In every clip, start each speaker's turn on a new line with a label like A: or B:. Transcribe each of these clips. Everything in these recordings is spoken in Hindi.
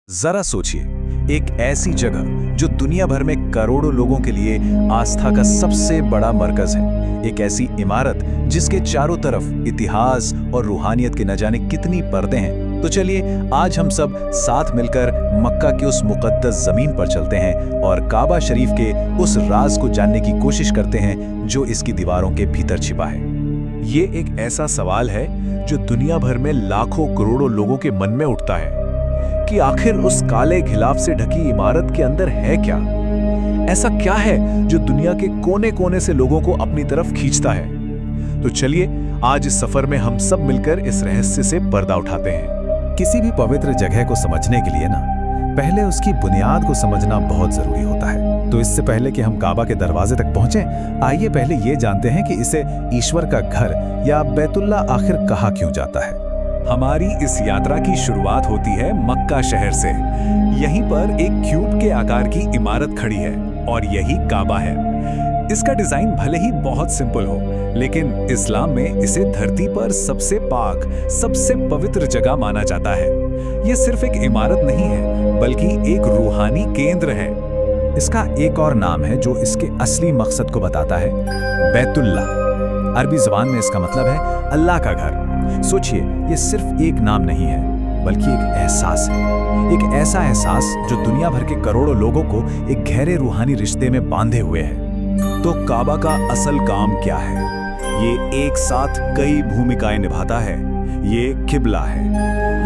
A: जरा सोचिए, एक ऐसी जगह जो दुनिया भर में करोड़ों लोगों के लिए आस्था का सबसे बड़ा मरकज है। एक ऐसी इमारत जिसके चारों तरफ इतिहास और रूहानियत के न जाने कितनी पर्दे हैं। तो चलिए आज हम सब साथ मिलकर मक्का की उस मुकद्दस जमीन पर चलते हैं और काबा शरीफ के उस राज को जानने की कोशिश करते हैं जो इसकी दीवारों के भीतर छिपा है। ये एक ऐसा सवाल है जो दुनिया भर में लाखों करोड़ों लोगों के मन में उठता है कि आखिर उस काले घिलाफ से ढकी इमारत के अंदर है क्या? ऐसा क्या है जो दुनिया के कोने-कोने से लोगों को अपनी तरफ खींचता है? तो चलिए आज इस सफर में हम सब मिलकर इस रहस्य से पर्दा उठाते हैं।
B: किसी भी पवित्र जगह को समझने के लिए ना पहले उसकी बुनियाद को समझना बहुत जरूरी होता है। तो इससे पहले कि हम काबा के दरवाजे तक पहुंचे, आइए पहले ये जानते हैं कि इसे ईश्वर का घर या बैतुल्ला आखिर कहा क्यों जाता है।
A: हमारी इस यात्रा की शुरुआत होती है मक्का शहर से। यहीं पर एक क्यूब के आकार की इमारत खड़ी है और यही काबा है। इसका डिजाइन भले ही बहुत सिंपल हो, लेकिन इस्लाम में इसे धरती पर सबसे पाक, सबसे पवित्र जगह माना जाता है। ये सिर्फ एक इमारत नहीं है, बल्कि एक रूहानी केंद्र है।
B: इसका एक और नाम है जो इसके असली मकसद को बताता है, बैतुल्ला। अरबी ज़बान में इसका मतलब है अल्लाह का घर। सोचिए, ये सिर्फ एक नाम नहीं है, बल्कि एक एहसास है। एक ऐसा एहसास जो दुनिया भर के करोड़ों लोगों को एक गहरे रूहानी रिश्ते में बांधे हुए है।
A: तो काबा का असल काम क्या है? ये एक साथ कई भूमिकाएं निभाता है। ये किबला है,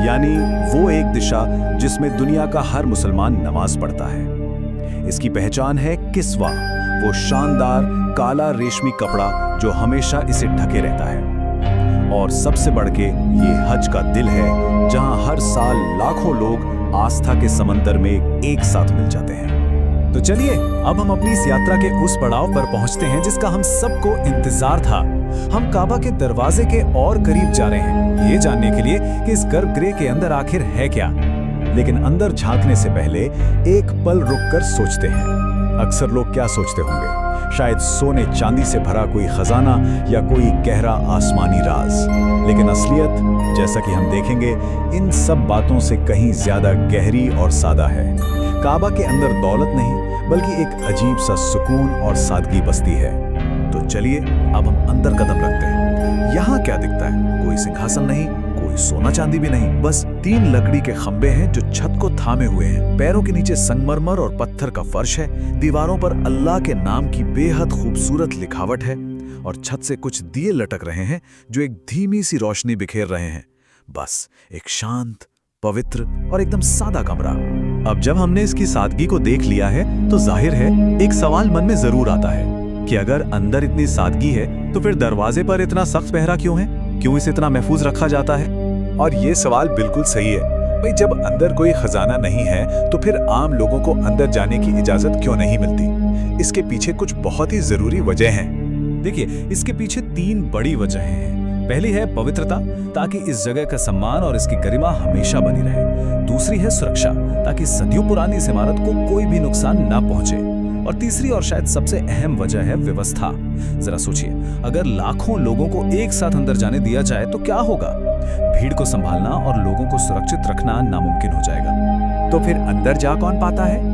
A: यानी वो एक दिशा जिसमें दुनिया का हर मुसलमान नमाज पढ़ता है। इसकी पहचान है किस्वा, वो शानदार काला रेशमी कपड़ा जो हमेशा इसे ढके रहता है। और सबसे बढ़ के ये हज का दिल है, जहां हर साल लाखों लोग आस्था के समंदर में एक साथ मिल जाते हैं।
B: तो चलिए अब हम अपनी इस यात्रा के उस पड़ाव पर पहुंचते हैं जिसका हम सबको इंतजार था। हम काबा के दरवाजे के और करीब जा रहे हैं, ये जानने के लिए कि इस गर्भगृह के अंदर आखिर है क्या। लेकिन अंदर झांकने से पहले एक पल रुककर सोचते हैं। अक्सर लोग क्या सोचते होंगे? शायद सोने चांदी से भरा कोई खजाना या कोई गहरा आसमानी राज। लेकिन असलियत, जैसा कि हम देखेंगे, इन सब बातों से कहीं ज्यादा गहरी और सादा है। काबा के अंदर दौलत नहीं, बल्कि एक अजीब सा सुकून और सादगी बसती है। तो चलिए अब हम अंदर कदम रखते हैं। यहाँ क्या दिखता है? कोई सिंहासन नहीं, कोई सोना चांदी भी नहीं, बस 3 लकड़ी के खंबे हैं जो छत को थामे हुए हैं। पैरों के नीचे संगमरमर और पत्थर का फर्श है। दीवारों पर अल्लाह के नाम की बेहद खूबसूरत लिखावट है और छत से कुछ दिए लटक रहे हैं जो एक धीमी सी रोशनी बिखेर रहे हैं। बस एक शांत, पवित्र और एकदम सादा कमरा। अब जब हमने इसकी सादगी को देख लिया है तो जाहिर है एक सवाल मन में जरूर आता है कि अगर अंदर इतनी सादगी है तो फिर दरवाजे पर इतना सख्त पहरा क्यों है? क्यों इसे इतना महफूज रखा जाता है? और ये सवाल बिल्कुल सही है भाई। जब अंदर कोई खजाना नहीं है तो फिर आम लोगों को अंदर जाने की इजाजत क्यों नहीं मिलती? इसके पीछे कुछ बहुत ही जरूरी वजह हैं। देखिए, इसके पीछे 3 बड़ी वजहें हैं। पहली है पवित्रता, ताकि इस जगह का सम्मान और इसकी गरिमा हमेशा बनी रहे। दूसरी है सुरक्षा, ताकि सदियों पुरानी इस इमारत को कोई भी नुकसान ना पहुंचे। और तीसरी और शायद सबसे अहम वजह है व्यवस्था। जरा सोचिए, अगर लाखों लोगों को एक साथ अंदर जाने दिया जाए तो क्या होगा? भीड़ को संभालना और लोगों को सुरक्षित रखना नामुमकिन हो जाएगा।
A: तो फिर अंदर जा कौन पाता है?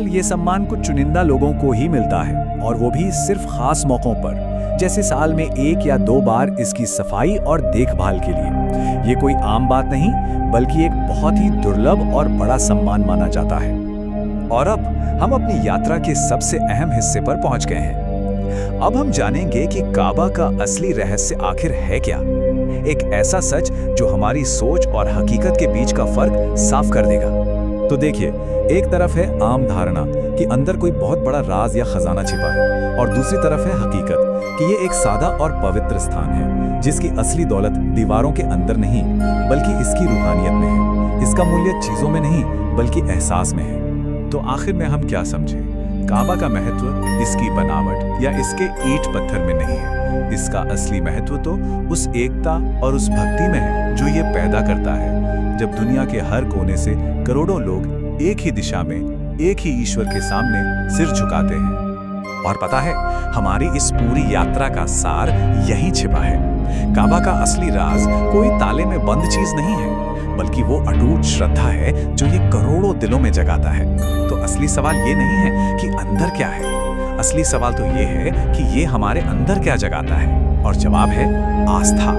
A: ये सम्मान कुछ चुनिंदा लोगों को ही मिलता है, और वो भी सिर्फ खास मौकों पर, जैसे साल में 1 या 2 बार इसकी सफाई और देखभाल के लिए। ये कोई आम बात नहीं, बल्कि एक बहुत ही दुर्लभ और बड़ा सम्मान माना जाता है। और अब हम अपनी यात्रा के सबसे अहम हिस्से पर पहुंच गए हैं। अब हम जानेंगे कि काबा का असली रहस्य आखिर है क्या। एक ऐसा सच जो हमारी सोच और हकीकत के बीच का फर्क साफ कर देगा।
B: तो देखिए, एक तरफ है आम धारणा कि अंदर कोई बहुत बड़ा राज या खजाना छिपा है, और दूसरी तरफ है हकीकत कि ये एक सादा और पवित्र स्थान है जिसकी असली दौलत दीवारों के अंदर नहीं, बल्कि इसकी रूहानियत में है। इसका मूल्य चीजों में नहीं, बल्कि एहसास में है। तो आखिर में हम क्या समझे? काबा का महत्व इसकी बनावट या इसके ईंट पत्थर में नहीं है। इसका असली महत्व तो उस एकता और उस भक्ति में है जो ये पैदा करता है, जब दुनिया के हर कोने से करोड़ों लोग एक ही दिशा में, एक ही ईश्वर के सामने सिर झुकाते हैं। और पता है, हमारी इस पूरी यात्रा का सार यही छिपा है। काबा का असली राज कोई ताले में बंद चीज नहीं है, बल्कि वो अटूट श्रद्धा है जो ये करोड़ों दिलों में जगाता है। तो असली सवाल ये नहीं है कि अंदर क्या है, असली सवाल तो ये है कि ये हमारे अंदर क्या जगाता है। और जवाब है आस्था।